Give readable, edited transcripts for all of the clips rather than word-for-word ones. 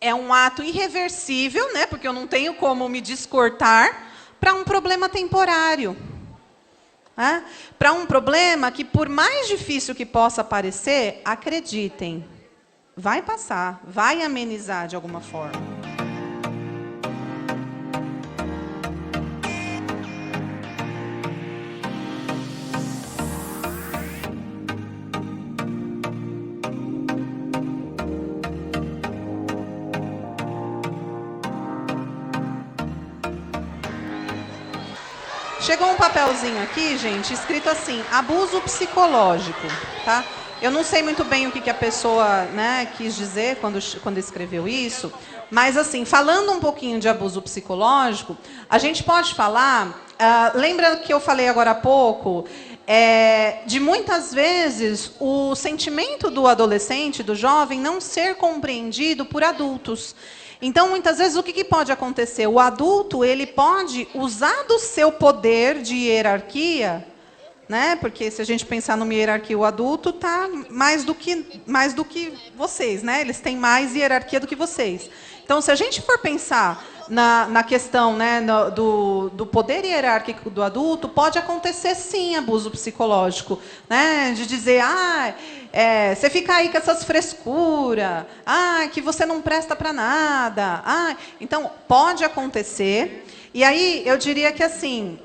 é um ato irreversível, né, porque eu não tenho como me descortar, para um problema temporário. Né? Para um problema que, por mais difícil que possa parecer, acreditem, vai passar, vai amenizar de alguma forma. Chegou um papelzinho aqui, gente, escrito assim, abuso psicológico, tá? Eu não sei muito bem o que a pessoa, né, quis dizer quando escreveu isso, mas, assim, falando um pouquinho de abuso psicológico, a gente pode falar, lembra que eu falei agora há pouco, de muitas vezes o sentimento do adolescente, do jovem, não ser compreendido por adultos. Então, muitas vezes, o que pode acontecer? O adulto ele pode usar do seu poder de hierarquia, né? Porque se a gente pensar numa hierarquia, o adulto está mais do que vocês, né? Eles têm mais hierarquia do que vocês. Então, se a gente for pensar na questão, né, do poder hierárquico do adulto, pode acontecer, sim, abuso psicológico. Né? De dizer, você fica aí com essas frescuras, que você não presta para nada. Então, pode acontecer. E aí, eu diria que, assim,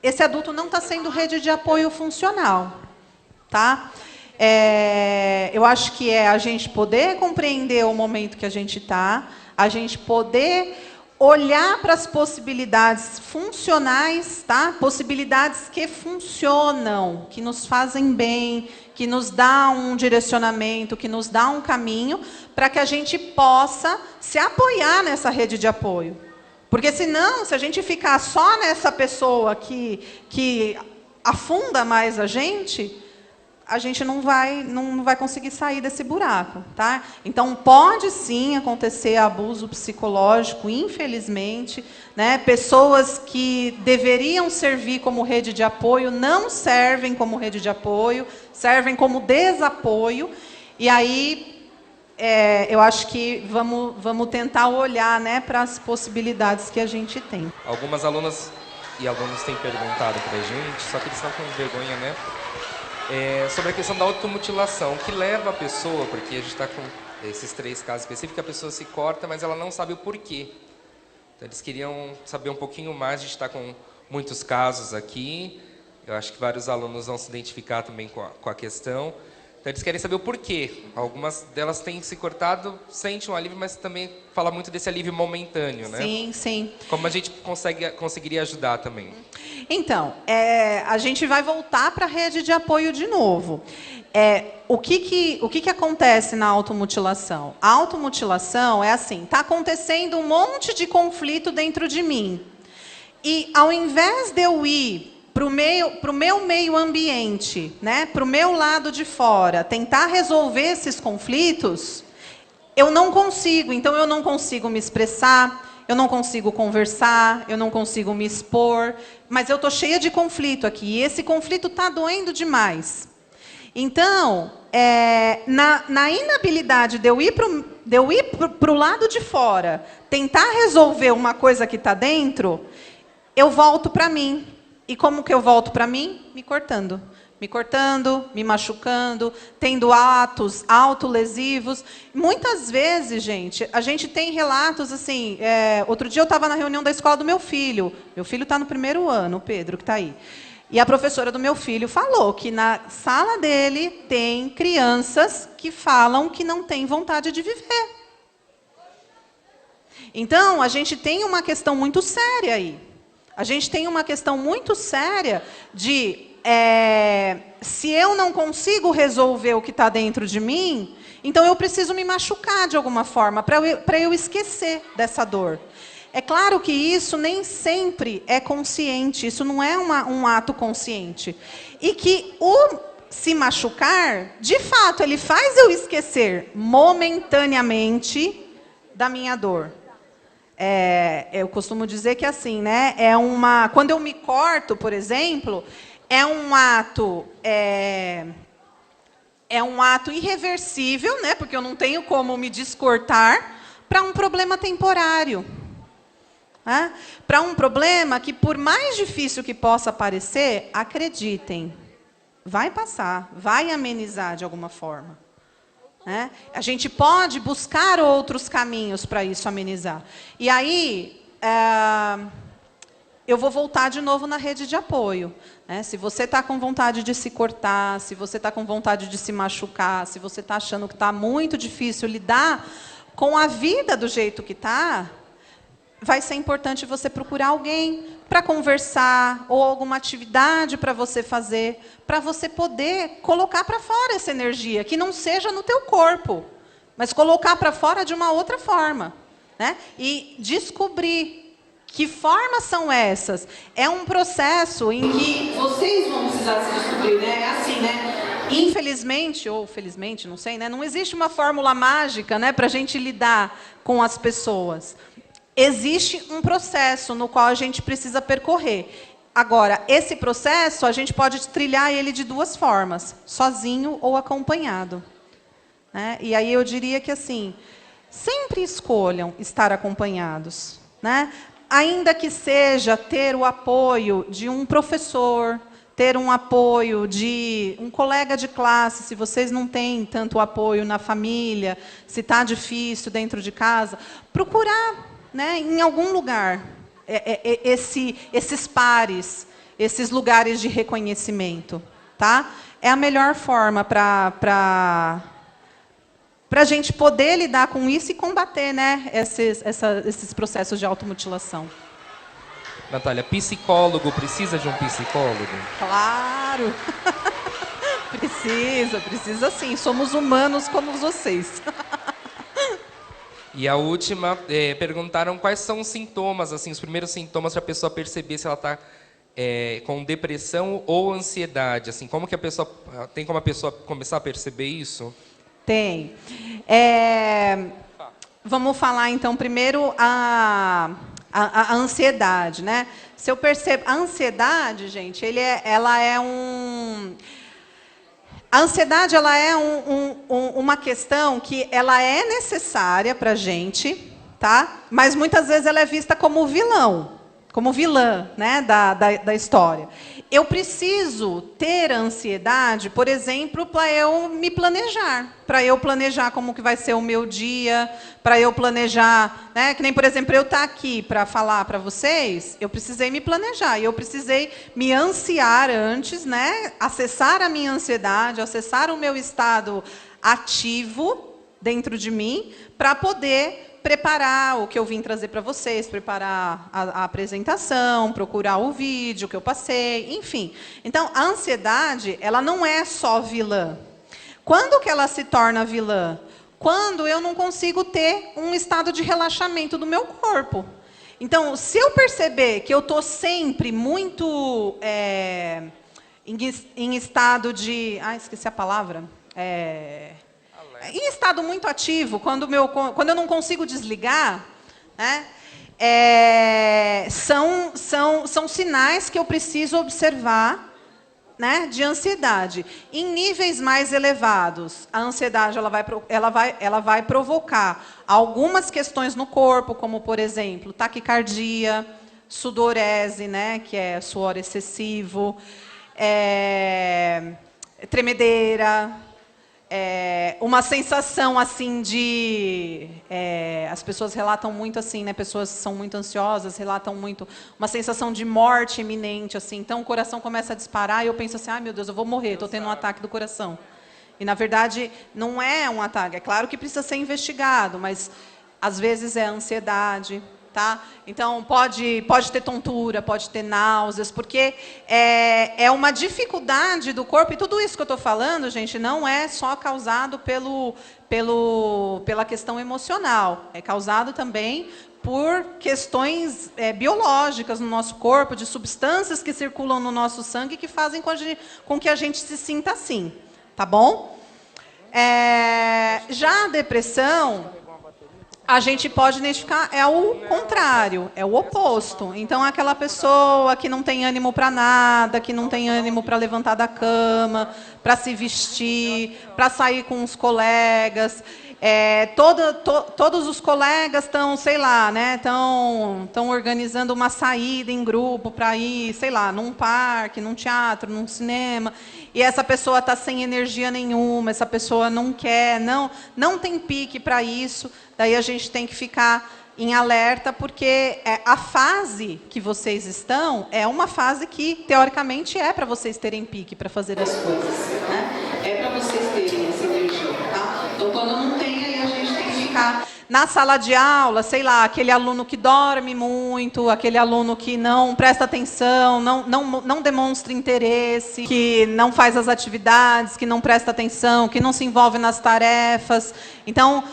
esse adulto não está sendo rede de apoio funcional. Tá? Eu acho que é a gente poder compreender o momento que a gente está, a gente poder olhar para as possibilidades funcionais, tá? Possibilidades que funcionam, que nos fazem bem, que nos dá um direcionamento, que nos dá um caminho, para que a gente possa se apoiar nessa rede de apoio. Porque, senão, se a gente ficar só nessa pessoa que afunda mais a gente não vai conseguir sair desse buraco. Tá? Então, pode sim acontecer abuso psicológico, infelizmente. Né? Pessoas que deveriam servir como rede de apoio não servem como rede de apoio, servem como desapoio. E aí, eu acho que vamos tentar olhar, né, para as possibilidades que a gente tem. Algumas alunas e alunos têm perguntado para a gente, só que eles estão com vergonha, né? Sobre a questão da automutilação, o que leva a pessoa, porque a gente está com esses 3 casos específicos, a pessoa se corta, mas ela não sabe o porquê. Então, eles queriam saber um pouquinho mais, a gente está com muitos casos aqui, eu acho que vários alunos vão se identificar também com a questão. Então, eles querem saber o porquê. Algumas delas têm se cortado, sentem um alívio, mas também fala muito desse alívio momentâneo, né? Sim, sim. Como a gente conseguiria ajudar também? Então, a gente vai voltar para a rede de apoio de novo. O que acontece na automutilação? A automutilação é assim, está acontecendo um monte de conflito dentro de mim. E, ao invés de eu ir para o meu meio ambiente, né, para o meu lado de fora, tentar resolver esses conflitos, eu não consigo. Então, eu não consigo me expressar, eu não consigo conversar, eu não consigo me expor, mas eu estou cheia de conflito aqui, e esse conflito está doendo demais. Então, na inabilidade de eu ir para o lado de fora, tentar resolver uma coisa que está dentro, eu volto para mim. E como que eu volto para mim? Me cortando, me machucando, tendo atos autolesivos. Muitas vezes, gente, a gente tem relatos assim. Outro dia eu estava na reunião da escola do meu filho. Meu filho está no 1º ano, o Pedro, que está aí. E a professora do meu filho falou que na sala dele tem crianças que falam que não têm vontade de viver. Então, a gente tem uma questão muito séria aí. A gente tem uma questão muito séria de, se eu não consigo resolver o que está dentro de mim, então eu preciso me machucar de alguma forma, para eu esquecer dessa dor. É claro que isso nem sempre é consciente, isso não é um ato consciente. E que o se machucar, de fato, ele faz eu esquecer momentaneamente da minha dor. Eu costumo dizer que assim, né? Quando eu me corto, por exemplo, é um ato é um ato irreversível, né? Porque eu não tenho como me descortar para um problema temporário. Né? Para um problema que, por mais difícil que possa parecer, acreditem, vai passar, vai amenizar de alguma forma. Né? A gente pode buscar outros caminhos para isso amenizar. E aí, eu vou voltar de novo na rede de apoio. Né? Se você está com vontade de se cortar, se você está com vontade de se machucar, se você está achando que está muito difícil lidar com a vida do jeito que está, vai ser importante você procurar alguém para conversar, ou alguma atividade para você fazer, para você poder colocar para fora essa energia, que não seja no teu corpo, mas colocar para fora de uma outra forma. Né? E descobrir que formas são essas. É um processo em que vocês vão precisar se descobrir. Né? É assim, né? Infelizmente, ou felizmente, não sei, né? Não existe uma fórmula mágica, né, para a gente lidar com as pessoas. Existe um processo no qual a gente precisa percorrer. Agora, esse processo, a gente pode trilhar ele de duas formas, sozinho ou acompanhado. Né? E aí eu diria que, assim, sempre escolham estar acompanhados. Né? Ainda que seja ter o apoio de um professor, ter um apoio de um colega de classe, se vocês não têm tanto apoio na família, se está difícil dentro de casa, procurar, né, em algum lugar, esses pares, esses lugares de reconhecimento. Tá? É a melhor forma para a gente poder lidar com isso e combater, né, esses processos de automutilação. Natália, psicólogo precisa de um psicólogo? Claro! Precisa sim. Somos humanos como vocês. E a última, perguntaram quais são os sintomas, assim, os primeiros sintomas para a pessoa perceber se ela está com depressão ou ansiedade. Assim, como que a pessoa tem como a pessoa começar a perceber isso? Tem. Vamos falar então primeiro a ansiedade, né? Se eu percebo, a ansiedade, gente, a ansiedade, ela é uma questão que ela é necessária para a gente, tá? Mas muitas vezes ela é vista como vilão, como vilã, né, da história. Eu preciso ter ansiedade, por exemplo, para eu me planejar, para eu planejar como que vai ser o meu dia, para eu planejar, né, que nem, por exemplo, eu estar aqui para falar para vocês, eu precisei me planejar, e eu precisei me ansiar antes, né, acessar a minha ansiedade, acessar o meu estado ativo dentro de mim, para poder preparar o que eu vim trazer para vocês, preparar a apresentação, procurar o vídeo que eu passei, enfim. Então, a ansiedade, ela não é só vilã. Quando que ela se torna vilã? Quando eu não consigo ter um estado de relaxamento do meu corpo. Então, se eu perceber que eu estou sempre muito em estado de... esqueci a palavra. Em estado muito ativo, quando eu não consigo desligar, né, são sinais que eu preciso observar, né, de ansiedade. Em níveis mais elevados, a ansiedade ela vai provocar algumas questões no corpo, como, por exemplo, taquicardia, sudorese, né, que é suor excessivo, tremedeira, uma sensação assim de... as pessoas relatam muito assim, né? Pessoas que são muito ansiosas relatam muito uma sensação de morte iminente, assim. Então o coração começa a disparar e eu penso assim, ai meu Deus, eu vou morrer, estou tendo um ataque do coração. E na verdade não é um ataque. É claro que precisa ser investigado, mas às vezes é ansiedade. Tá? Então, pode ter tontura, pode ter náuseas, porque é uma dificuldade do corpo, e tudo isso que eu estou falando, gente, não é só causado pela questão emocional, é causado também por questões biológicas no nosso corpo, de substâncias que circulam no nosso sangue que fazem com que a gente se sinta assim, tá bom? Já a depressão... A gente pode identificar, é o contrário, é o oposto. Então, aquela pessoa que não tem ânimo para nada, que não tem ânimo para levantar da cama, para se vestir, para sair com os colegas. Todos os colegas estão, sei lá, né, estão organizando uma saída em grupo para ir, sei lá, num parque, num teatro, num cinema, e essa pessoa está sem energia nenhuma, essa pessoa não quer, não tem pique para isso. Daí a gente tem que ficar em alerta, porque a fase que vocês estão é uma fase que, teoricamente, é para vocês terem pique para fazer as coisas, né? É para vocês terem essa energia, tá? Então, quando não tem, aí a gente tem que ficar na sala de aula, sei lá, aquele aluno que dorme muito, aquele aluno que não presta atenção, não demonstra interesse, que não faz as atividades, que não presta atenção, que não se envolve nas tarefas. Então,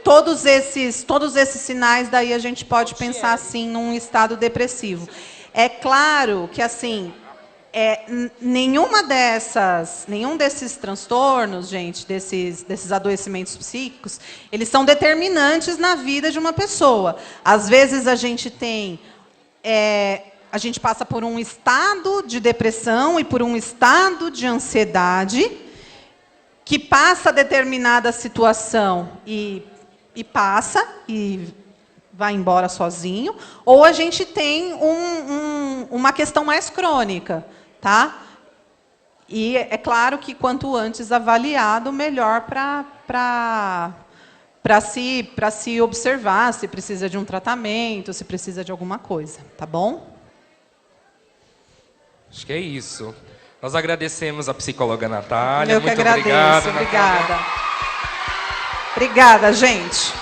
todos esses sinais, daí a gente pode pensar assim num estado depressivo. É claro que assim, nenhum desses transtornos, gente, desses adoecimentos psíquicos, eles são determinantes na vida de uma pessoa. Às vezes a gente passa por um estado de depressão e por um estado de ansiedade que passa determinada situação e passa e vai embora sozinho, ou a gente tem uma questão mais crônica, tá? E é claro que quanto antes avaliado, melhor para se observar se precisa de um tratamento, se precisa de alguma coisa, tá bom? Acho que é isso. Nós agradecemos a psicóloga Natália. Eu que agradeço. Obrigada. Obrigada, gente.